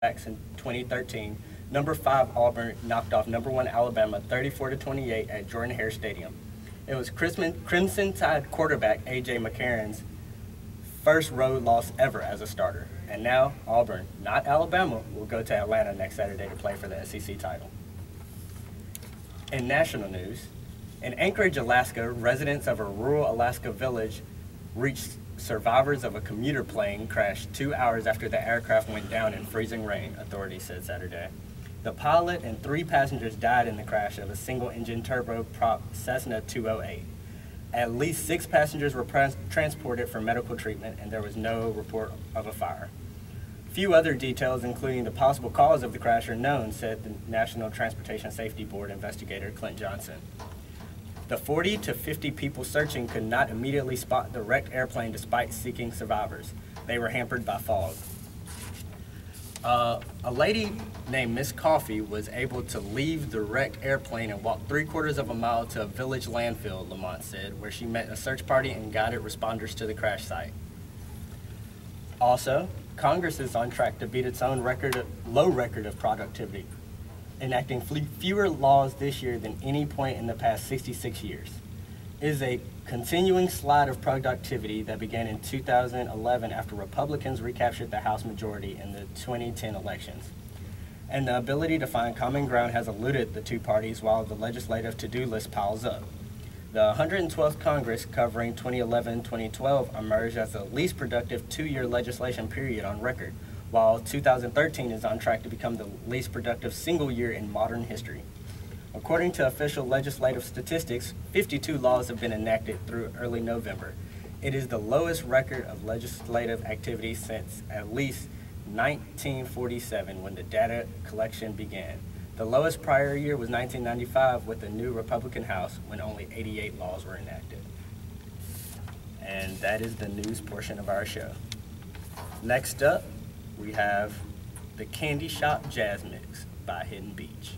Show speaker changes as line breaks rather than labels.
quarterbacks in 2013, number 5 Auburn knocked off number 1 Alabama 34-28 at Jordan-Hare Stadium. It was Crimson Tide quarterback A.J. McCarron's first road loss ever as a starter. And now Auburn, not Alabama, will go to Atlanta next Saturday to play for the SEC title. In national news, in Anchorage, Alaska, residents of a rural Alaska village reached survivors of a commuter plane crash 2 hours after the aircraft went down in freezing rain, authorities said Saturday. The pilot and 3 passengers died in the crash of a single-engine turboprop Cessna 208. At least 6 passengers were transported for medical treatment, and there was no report of a fire. Few other details, including the possible cause of the crash, are known, said the National Transportation Safety Board investigator Clint Johnson. The 40 to 50 people searching could not immediately spot the wrecked airplane despite seeking survivors. They were hampered by fog. A lady named Miss Coffee was able to leave the wrecked airplane and walk 3/4 of a mile to a village landfill, Lamont said, where she met a search party and guided responders to the crash site. Also, Congress is on track to beat its own low record of productivity, enacting fewer laws this year than any point in the past 66 years. It is a continuing slide of productivity that began in 2011 after Republicans recaptured the House majority in the 2010 elections. And the ability to find common ground has eluded the two parties while the legislative to-do list piles up. The 112th Congress, covering 2011-2012, emerged as the least productive 2-year legislation period on record, while 2013 is on track to become the least productive single year in modern history. According to official legislative statistics, 52 laws have been enacted through early November. It is the lowest record of legislative activity since at least 1947, when the data collection began. The lowest prior year was 1995 with the new Republican House, when only 88 laws were enacted. And that is the news portion of our show. Next up, we have the Candy Shop Jazz Mix by Hidden Beach.